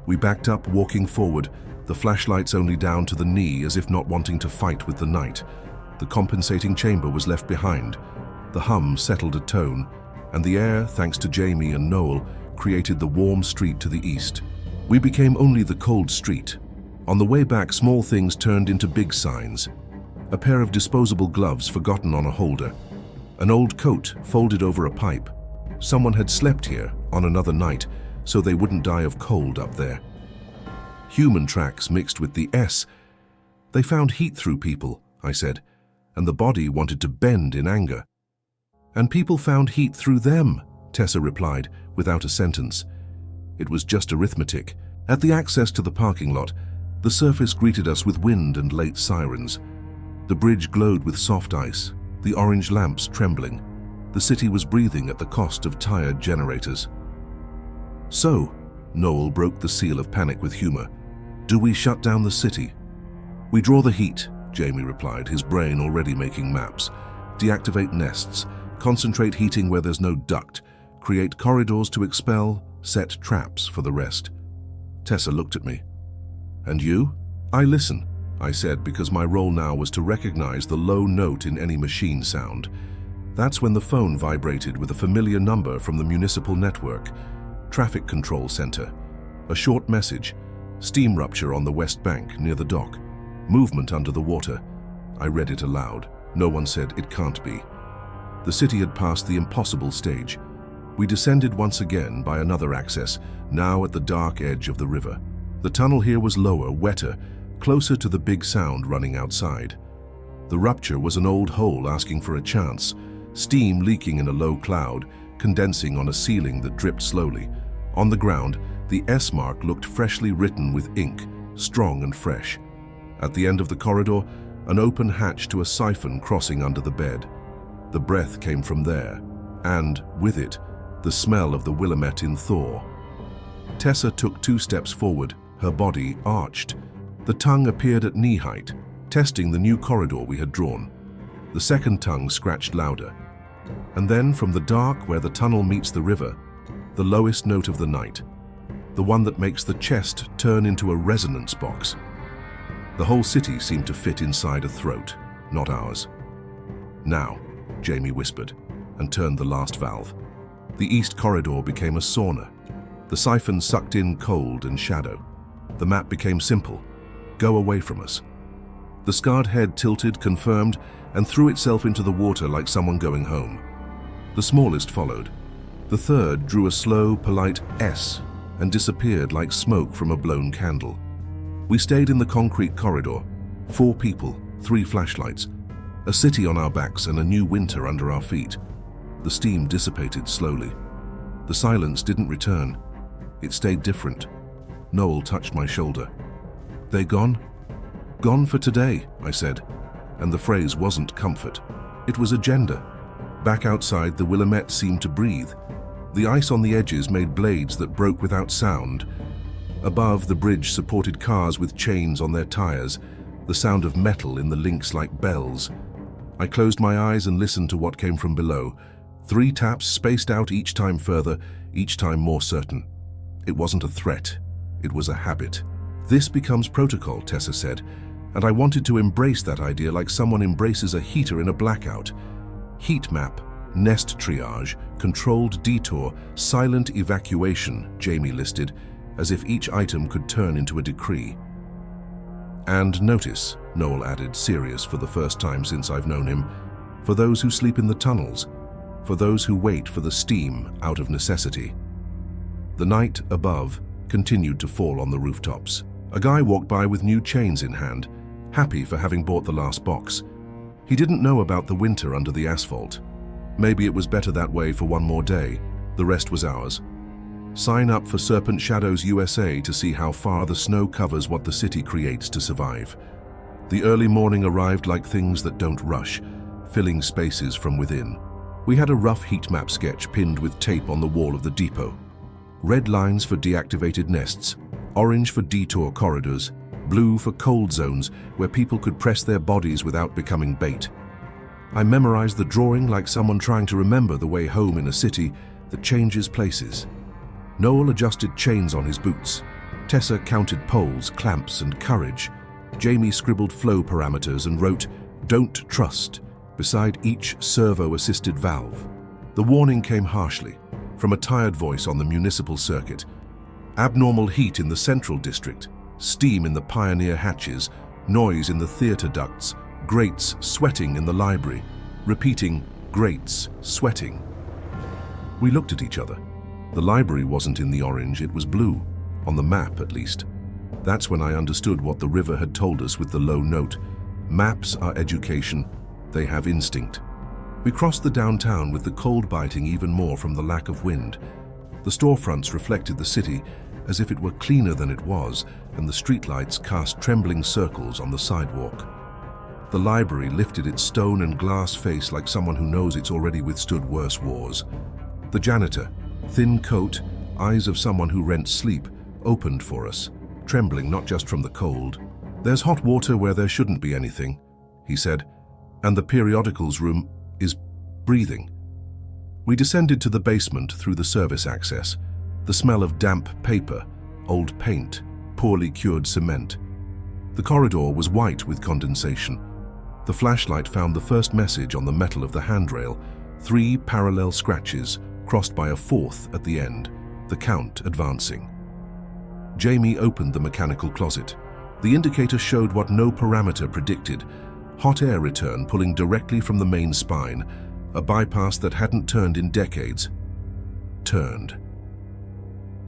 We backed up, walking forward, the flashlights only down to the knee as if not wanting to fight with the night. The compensating chamber was left behind. The hum settled a tone, and the air, thanks to Jamie and Noel, created the warm street to the east. We became only the cold street. On the way back, small things turned into big signs. A pair of disposable gloves forgotten on a holder. An old coat folded over a pipe. Someone had slept here on another night, so they wouldn't die of cold up there. Human tracks mixed with the S. "They found heat through people," I said, and the body wanted to bend in anger. "And people found heat through them," Tessa replied, without a sentence. It was just arithmetic. At the access to the parking lot, the surface greeted us with wind and late sirens. The bridge glowed with soft ice, the orange lamps trembling. The city was breathing at the cost of tired generators. "So," Noel broke the seal of panic with humor, "do we shut down the city?" "We draw the heat," Jamie replied, his brain already making maps. "Deactivate nests, concentrate heating where there's no duct, create corridors to expel, set traps for the rest." Tessa looked at me. "And you?" "I listen," I said, because my role now was to recognize the low note in any machine sound. That's when the phone vibrated with a familiar number from the municipal network. Traffic Control Center. A short message. Steam rupture on the west bank near the dock. Movement under the water. I read it aloud. No one said it can't be. The city had passed the impossible stage. We descended once again by another access, now at the dark edge of the river. The tunnel here was lower, wetter, closer to the big sound running outside. The rupture was an old hole asking for a chance, steam leaking in a low cloud, condensing on a ceiling that dripped slowly. On the ground, the S mark looked freshly written with ink, strong and fresh. At the end of the corridor, an open hatch to a siphon crossing under the bed. The breath came from there, and, with it, the smell of the Willamette in thaw. Tessa took 2 steps forward, her body arched. The tongue appeared at knee height, testing the new corridor we had drawn. The second tongue scratched louder. And then, from the dark where the tunnel meets the river, the lowest note of the night, the one that makes the chest turn into a resonance box. The whole city seemed to fit inside a throat, not ours. "Now," Jamie whispered, and turned the last valve. The east corridor became a sauna. The siphon sucked in cold and shadow. The map became simple. Go away from us. The scarred head tilted, confirmed, and threw itself into the water like someone going home. The smallest followed. The third drew a slow, polite S and disappeared like smoke from a blown candle. We stayed in the concrete corridor. 4 people, 3 flashlights, a city on our backs and a new winter under our feet. The steam dissipated slowly. The silence didn't return. It stayed different. Noel touched my shoulder. "They gone?" "Gone for today," I said, and the phrase wasn't comfort. It was agenda. Back outside, the Willamette seemed to breathe. The ice on the edges made blades that broke without sound. Above, the bridge supported cars with chains on their tires, the sound of metal in the links like bells. I closed my eyes and listened to what came from below. 3 taps spaced out each time further, each time more certain. It wasn't a threat. It was a habit. "This becomes protocol," Tessa said, and I wanted to embrace that idea like someone embraces a heater in a blackout. Heat map, nest triage, controlled detour, silent evacuation, Jamie listed, as if each item could turn into a decree. "And notice," Noel added, serious for the first time since I've known him, "for those who sleep in the tunnels, for those who wait for the steam out of necessity." The night above continued to fall on the rooftops. A guy walked by with new chains in hand, happy for having bought the last box. He didn't know about the winter under the asphalt. Maybe it was better that way for one more day. The rest was ours. Sign up for Serpent Shadows USA to see how far the snow covers what the city creates to survive. The early morning arrived like things that don't rush, filling spaces from within. We had a rough heat map sketch pinned with tape on the wall of the depot. Red lines for deactivated nests, orange for detour corridors, blue for cold zones where people could press their bodies without becoming bait. I memorized the drawing like someone trying to remember the way home in a city that changes places. Noel adjusted chains on his boots. Tessa counted poles, clamps, and courage. Jamie scribbled flow parameters and wrote, "Don't trust," beside each servo-assisted valve. The warning came harshly, from a tired voice on the municipal circuit. Abnormal heat in the central district, steam in the pioneer hatches, noise in the theater ducts, grates sweating in the library, repeating, grates sweating. We looked at each other. The library wasn't in the orange, it was blue, on the map at least. That's when I understood what the river had told us with the low note. Maps are education, they have instinct. We crossed the downtown with the cold biting even more from the lack of wind. The storefronts reflected the city as if it were cleaner than it was, and the streetlights cast trembling circles on the sidewalk. The library lifted its stone and glass face like someone who knows it's already withstood worse wars. The janitor, thin coat, eyes of someone who rents sleep, opened for us, trembling not just from the cold. "There's hot water where there shouldn't be anything," he said, "and the periodicals room is breathing." We descended to the basement through the service access, the smell of damp paper, old paint, poorly cured cement. The corridor was white with condensation. The flashlight found the first message on the metal of the handrail, 3 parallel scratches, crossed by a 4th at the end, the count advancing. Jamie opened the mechanical closet. The indicator showed what no parameter predicted, hot air return pulling directly from the main spine, a bypass that hadn't turned in decades. Turned.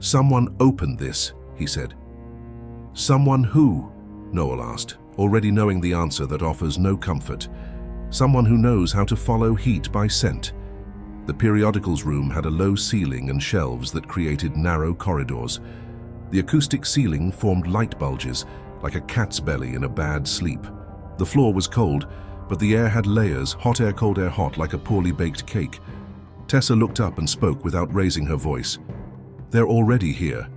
"Someone opened this," he said. "Someone who?" Noel asked, already knowing the answer that offers no comfort. "Someone who knows how to follow heat by scent." The periodicals room had a low ceiling and shelves that created narrow corridors. The acoustic ceiling formed light bulges, like a cat's belly in a bad sleep. The floor was cold, but the air had layers, hot air, cold air, hot, like a poorly baked cake. Tessa looked up and spoke without raising her voice. "They're already here."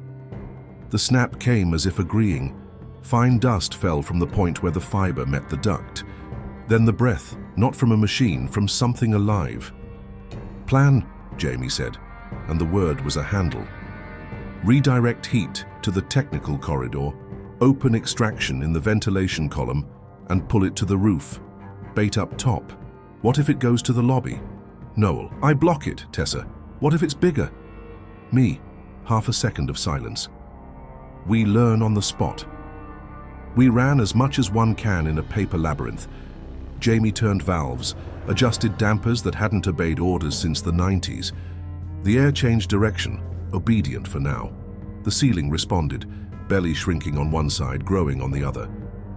The snap came as if agreeing. Fine dust fell from the point where the fiber met the duct. Then the breath, not from a machine, from something alive. "Plan," Jamie said, and the word was a handle. "Redirect heat to the technical corridor, open extraction in the ventilation column, and pull it to the roof. Bait up top. What if it goes to the lobby?" "Noel, I block it." "Tessa, what if it's bigger?" "Me." Half a second of silence. "We learn on the spot." We ran as much as one can in a paper labyrinth. Jamie turned valves, adjusted dampers that hadn't obeyed orders since the 90s. The air changed direction, obedient for now. The ceiling responded, belly shrinking on one side, growing on the other.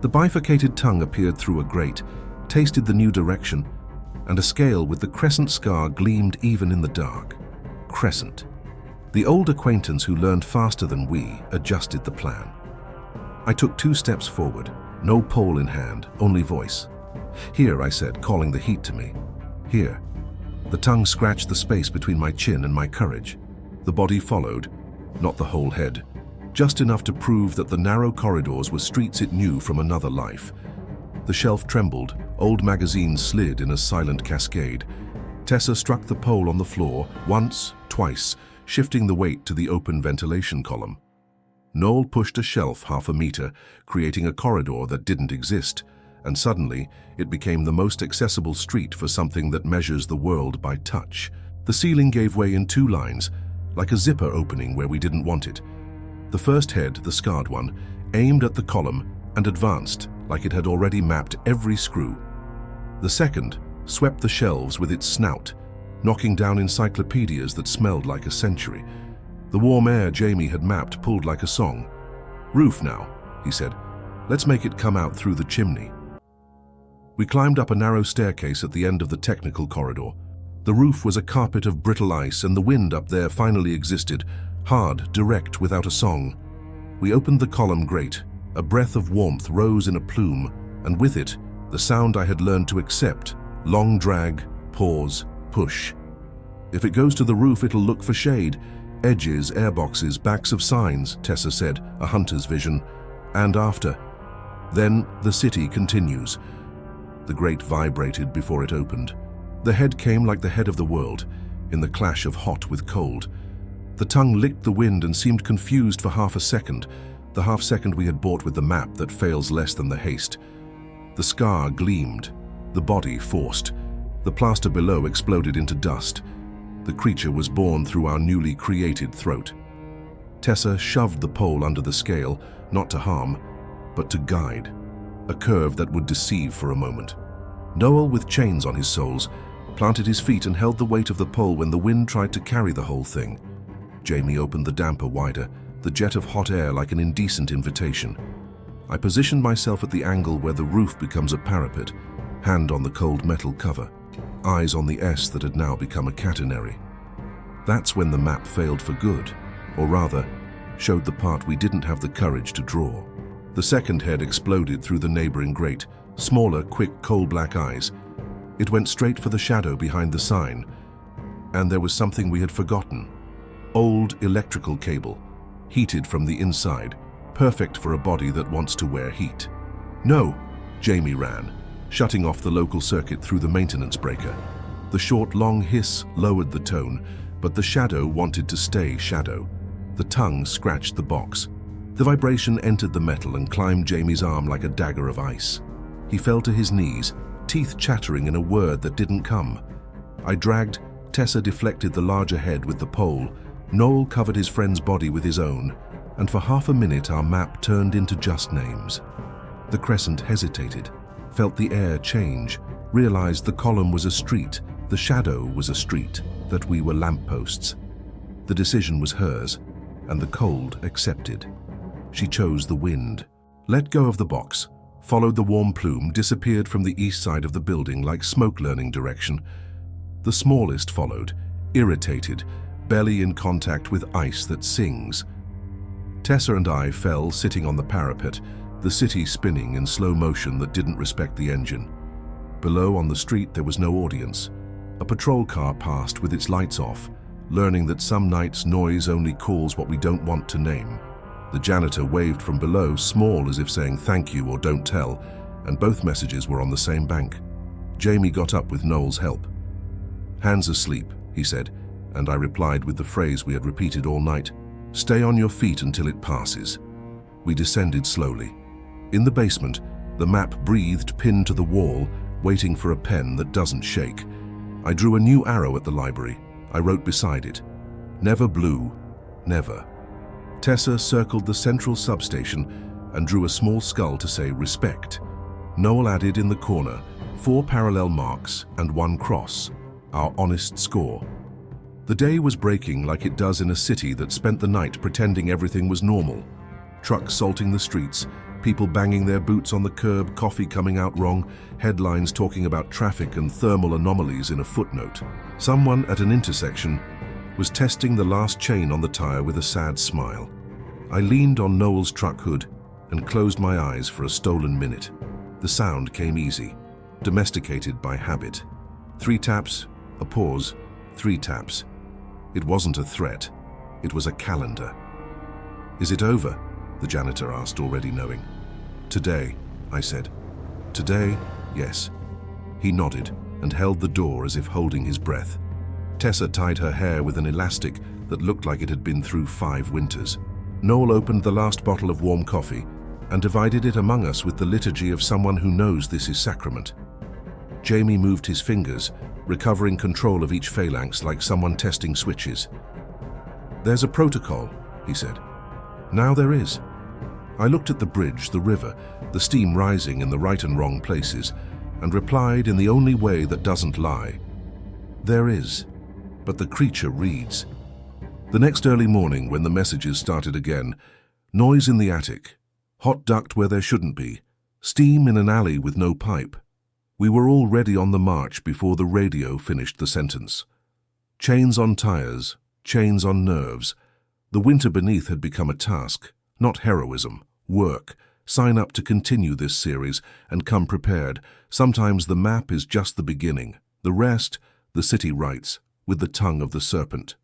The bifurcated tongue appeared through a grate, tasted the new direction, and a scale with the crescent scar gleamed even in the dark. Crescent. The old acquaintance who learned faster than we adjusted the plan. I took 2 steps forward, no pole in hand, only voice. "Here," I said, calling the heat to me. "Here." The tongue scratched the space between my chin and my courage. The body followed, not the whole head, just enough to prove that the narrow corridors were streets it knew from another life. The shelf trembled, old magazines slid in a silent cascade. Tessa struck the pole on the floor, once, twice, shifting the weight to the open ventilation column. Noel pushed a shelf half a meter, creating a corridor that didn't exist, and suddenly it became the most accessible street for something that measures the world by touch. The ceiling gave way in 2 lines, like a zipper opening where we didn't want it. The first head, the scarred one, aimed at the column and advanced like it had already mapped every screw. The second swept the shelves with its snout, knocking down encyclopedias that smelled like a century. The warm air Jamie had mapped pulled like a song. "Roof now," he said. "Let's make it come out through the chimney." We climbed up a narrow staircase at the end of the technical corridor. The roof was a carpet of brittle ice, and the wind up there finally existed, hard, direct, without a song. We opened the column grate. A breath of warmth rose in a plume, and with it, the sound I had learned to accept: long drag, pause, push. "If it goes to the roof, it'll look for shade. Edges, airboxes, backs of signs," Tessa said, a hunter's vision. "And after. Then the city continues." The grate vibrated before it opened. The head came like the head of the world, in the clash of hot with cold. The tongue licked the wind and seemed confused for half a second, the half second we had bought with the map that fails less than the haste. The scar gleamed, the body forced. The plaster below exploded into dust. The creature was born through our newly created throat. Tessa shoved the pole under the scale, not to harm, but to guide. A curve that would deceive for a moment. Noel, with chains on his soles, planted his feet and held the weight of the pole when the wind tried to carry the whole thing. Jamie opened the damper wider, the jet of hot air like an indecent invitation. I positioned myself at the angle where the roof becomes a parapet, hand on the cold metal cover, eyes on the S that had now become a catenary. That's when the map failed for good, or rather, showed the part we didn't have the courage to draw. The second head exploded through the neighboring grate, smaller, quick, coal-black eyes. It went straight for the shadow behind the sign, and there was something we had forgotten. Old electrical cable, heated from the inside, perfect for a body that wants to wear heat. "No!" Jamie ran, shutting off the local circuit through the maintenance breaker. The short, long hiss lowered the tone, but the shadow wanted to stay shadow. The tongue scratched the box. The vibration entered the metal and climbed Jamie's arm like a dagger of ice. He fell to his knees, teeth chattering in a word that didn't come. I dragged, Tessa deflected the larger head with the pole, Noel covered his friend's body with his own, and for half a minute our map turned into just names. The crescent hesitated, felt the air change, realized the column was a street, the shadow was a street, that we were lampposts. The decision was hers, and the cold accepted. She chose the wind. Let go of the box, followed the warm plume, disappeared from the east side of the building like smoke learning direction. The smallest followed, irritated, belly in contact with ice that sings. Tessa and I fell sitting on the parapet, the city spinning in slow motion that didn't respect the engine. Below on the street there was no audience. A patrol car passed with its lights off, learning that some nights noise only calls what we don't want to name. The janitor waved from below, small as if saying thank you or don't tell, and both messages were on the same bank. Jamie got up with Noel's help. "Hands asleep," he said, and I replied with the phrase we had repeated all night, "Stay on your feet until it passes." We descended slowly. In the basement, the map breathed pinned to the wall, waiting for a pen that doesn't shake. I drew a new arrow at the library. I wrote beside it, "Never blue, never." Tessa circled the central substation and drew a small skull to say respect. Noel added in the corner 4 parallel marks and 1 cross, our honest score. The day was breaking like it does in a city that spent the night pretending everything was normal. Trucks salting the streets, people banging their boots on the curb, coffee coming out wrong, headlines talking about traffic and thermal anomalies in a footnote. Someone at an intersection was testing the last chain on the tire with a sad smile. I leaned on Noel's truck hood and closed my eyes for a stolen minute. The sound came easy, domesticated by habit. 3 taps, a pause, 3 taps. It wasn't a threat, it was a calendar. "Is it over?" the janitor asked, already knowing. "Today," I said. "Today, yes." He nodded and held the door as if holding his breath. Tessa tied her hair with an elastic that looked like it had been through 5 winters. Noel opened the last bottle of warm coffee and divided it among us with the liturgy of someone who knows this is sacrament. Jamie moved his fingers, recovering control of each phalanx like someone testing switches. "There's a protocol," he said. "Now there is." I looked at the bridge, the river, the steam rising in the right and wrong places, and replied in the only way that doesn't lie. "There is, but the creature reads." The next early morning, when the messages started again, noise in the attic, hot duct where there shouldn't be, steam in an alley with no pipe. We were already on the march before the radio finished the sentence. Chains on tires, chains on nerves. The winter beneath had become a task, not heroism, work. Sign up to continue this series and come prepared. Sometimes the map is just the beginning. The rest, the city writes, with the tongue of the serpent.